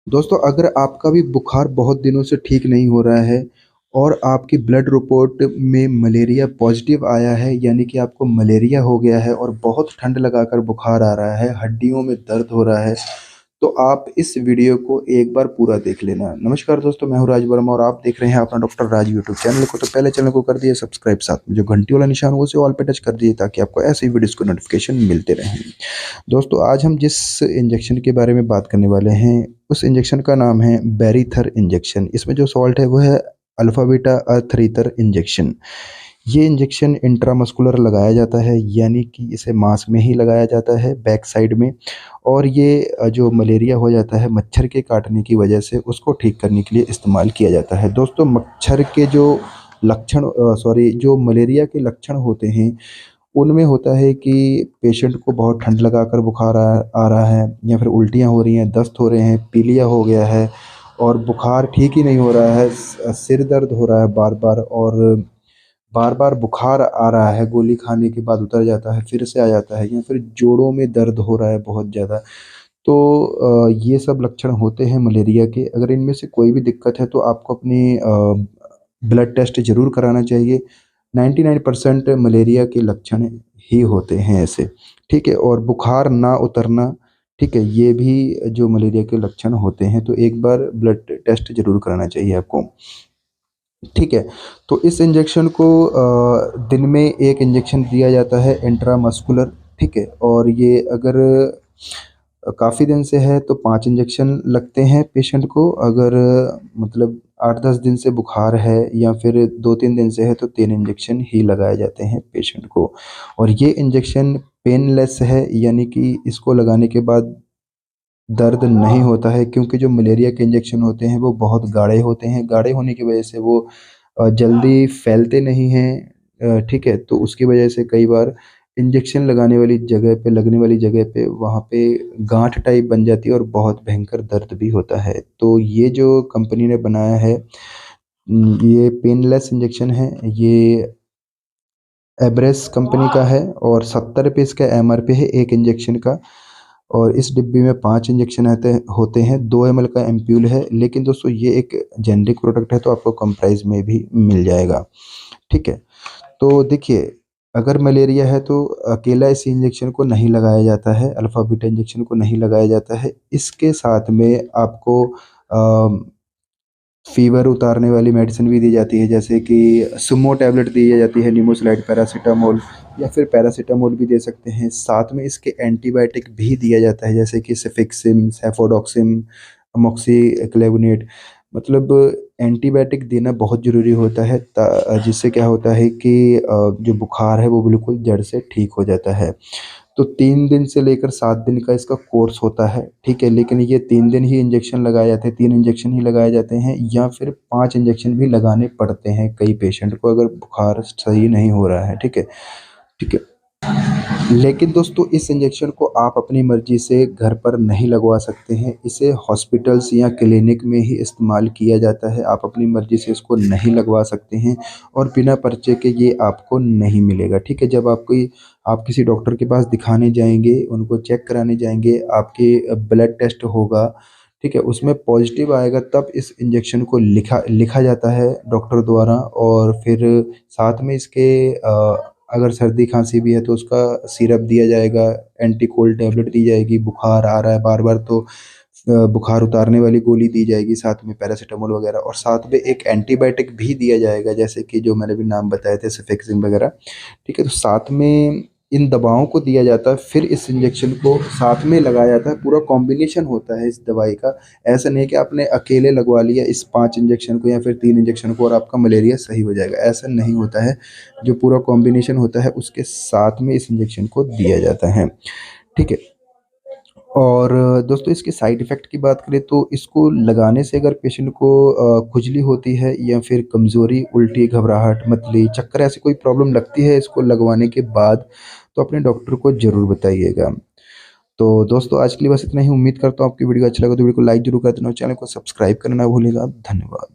दोस्तों, अगर आपका भी बुखार बहुत दिनों से ठीक नहीं हो रहा है और आपकी ब्लड रिपोर्ट में मलेरिया पॉजिटिव आया है, यानी कि आपको मलेरिया हो गया है और बहुत ठंड लगाकर बुखार आ रहा है, हड्डियों में दर्द हो रहा है, तो आप इस वीडियो को एक बार पूरा देख लेना। नमस्कार दोस्तों, मैं हूं राज वर्मा और आप देख रहे हैं अपना डॉक्टर राज यूट्यूब चैनल को। तो पहले चैनल को कर दिए सब्सक्राइब, साथ में जो घंटी वाला निशान हो उसे ऑल पे टच कर दिए ताकि आपको ऐसे ही वीडियोस को नोटिफिकेशन मिलते रहें। दोस्तों, आज हम जिस इंजेक्शन के बारे में बात करने वाले हैं, उस इंजेक्शन का नाम है बेरीथर इंजेक्शन। इसमें जो सॉल्ट है वो है अल्फा बीटा अर्थरीथर इंजेक्शन। ये इंजेक्शन इंट्रामस्कुलर लगाया जाता है, यानी कि इसे मांस में ही लगाया जाता है, बैक साइड में। और ये जो मलेरिया हो जाता है मच्छर के काटने की वजह से, उसको ठीक करने के लिए इस्तेमाल किया जाता है। दोस्तों, मच्छर के जो लक्षण सॉरी जो मलेरिया के लक्षण होते हैं, उनमें होता है कि पेशेंट को बहुत ठंड लगाकर बुखार आ रहा है, या फिर उल्टियाँ हो रही हैं, दस्त हो रहे हैं, पीलिया हो गया है और बुखार ठीक ही नहीं हो रहा है, सिर दर्द हो रहा है बार बार, और बार बार बुखार आ रहा है, गोली खाने के बाद उतर जाता है, फिर से आ जाता है, या फिर जोड़ों में दर्द हो रहा है बहुत ज़्यादा। तो ये सब लक्षण होते हैं मलेरिया के। अगर इनमें से कोई भी दिक्कत है तो आपको अपनी ब्लड टेस्ट ज़रूर कराना चाहिए। 99% मलेरिया के लक्षण ही होते हैं ऐसे, ठीक है। और बुखार ना उतरना, ठीक है, ये भी जो मलेरिया के लक्षण होते हैं। तो एक बार ब्लड टेस्ट ज़रूर कराना चाहिए आपको, ठीक है। तो इस इंजेक्शन को दिन में एक इंजेक्शन दिया जाता है इंट्रामस्कुलर, ठीक है। और ये अगर काफ़ी दिन से है तो 5 इंजेक्शन लगते हैं पेशेंट को। अगर मतलब 8-10 दिन से बुखार है या फिर 2-3 दिन से है तो 3 इंजेक्शन ही लगाए जाते हैं पेशेंट को। और ये इंजेक्शन पेनलेस है, यानी कि इसको लगाने के बाद दर्द नहीं होता है, क्योंकि जो मलेरिया के इंजेक्शन होते हैं वो बहुत गाढ़े होते हैं। गाढ़े होने की वजह से वो जल्दी फैलते नहीं हैं, ठीक है। तो उसकी वजह से कई बार इंजेक्शन लगाने वाली जगह पे, लगने वाली जगह पे, वहाँ पे गांठ टाइप बन जाती है और बहुत भयंकर दर्द भी होता है। तो ये जो कंपनी ने बनाया है, ये पेनलेस इंजेक्शन है। ये एब्रेस कंपनी का है और 70 रुपये इसका एमआरपी है एक इंजेक्शन का। और इस डिब्बी में 5 इंजेक्शन होते हैं, 2 ml का एम्प्यूल है। लेकिन दोस्तों, ये एक जेनरिक प्रोडक्ट है तो आपको कम प्राइस में भी मिल जाएगा, ठीक है। तो देखिए, अगर मलेरिया है तो अकेला इस इंजेक्शन को नहीं लगाया जाता है, अल्फा बीटा इंजेक्शन को नहीं लगाया जाता है। इसके साथ में आपको फीवर उतारने वाली मेडिसिन भी दी जाती है, जैसे कि सुमो टैबलेट दी जाती है, निमोसिलाइड, पैरासीटामोल, या फिर पैरासीटामोल भी दे सकते हैं। साथ में इसके एंटीबायोटिक भी दिया जाता है, जैसे कि सेफिक्सिम, सेफोडॉक्सिम, अमोक्सिक्लेविनेट। मतलब एंटीबायोटिक देना बहुत ज़रूरी होता है, जिससे क्या होता है कि जो बुखार है वो बिल्कुल जड़ से ठीक हो जाता है। तो 3 दिन से लेकर 7 दिन का इसका कोर्स होता है, ठीक है। लेकिन ये 3 दिन ही इंजेक्शन लगाए जाते हैं, 3 इंजेक्शन ही लगाए जाते हैं, या फिर 5 इंजेक्शन भी लगाने पड़ते हैं कई पेशेंट को, अगर बुखार सही नहीं हो रहा है, ठीक है, ठीक है। लेकिन दोस्तों, इस इंजेक्शन को आप अपनी मर्जी से घर पर नहीं लगवा सकते हैं। इसे हॉस्पिटल्स या क्लिनिक में ही इस्तेमाल किया जाता है। आप अपनी मर्जी से इसको नहीं लगवा सकते हैं और बिना पर्चे के ये आपको नहीं मिलेगा, ठीक है। जब आप किसी डॉक्टर के पास दिखाने जाएंगे, उनको चेक कराने जाएंगे, आपके ब्लड टेस्ट होगा, ठीक है, उसमें पॉजिटिव आएगा, तब इस इंजेक्शन को लिखा लिखा जाता है डॉक्टर द्वारा। और फिर साथ में इसके अगर सर्दी खांसी भी है तो उसका सिरप दिया जाएगा, एंटी कोल्ड टैबलेट दी जाएगी। बुखार आ रहा है बार बार तो बुखार उतारने वाली गोली दी जाएगी, साथ में पैरासीटामोल वगैरह, और साथ में एक एंटीबायोटिक भी दिया जाएगा, जैसे कि जो मैंने भी नाम बताए थे, सेफेक्सिम वगैरह, ठीक है। तो साथ में इन दवाओं को दिया जाता है, फिर इस इंजेक्शन को साथ में लगाया जाता है। पूरा कॉम्बिनेशन होता है इस दवाई का। ऐसा नहीं है कि आपने अकेले लगवा लिया इस 5 इंजेक्शन को या फिर 3 इंजेक्शन को और आपका मलेरिया सही हो जाएगा, ऐसा नहीं होता है। जो पूरा कॉम्बिनेशन होता है उसके साथ में इस इंजेक्शन को दिया जाता है, ठीक है। और दोस्तों, इसके साइड इफ़ेक्ट की बात करें तो इसको लगाने से अगर पेशेंट को खुजली होती है या फिर कमज़ोरी, उल्टी, घबराहट, मतली, चक्कर, ऐसी कोई प्रॉब्लम लगती है इसको लगवाने के बाद, तो अपने डॉक्टर को ज़रूर बताइएगा। तो दोस्तों, आज के लिए बस इतना ही। उम्मीद करता हूँ आपकी वीडियो अच्छा लगा तो वीडियो को लाइक ज़रूर कर देना और चैनल को सब्सक्राइब करना ना भूलिएगा। धन्यवाद।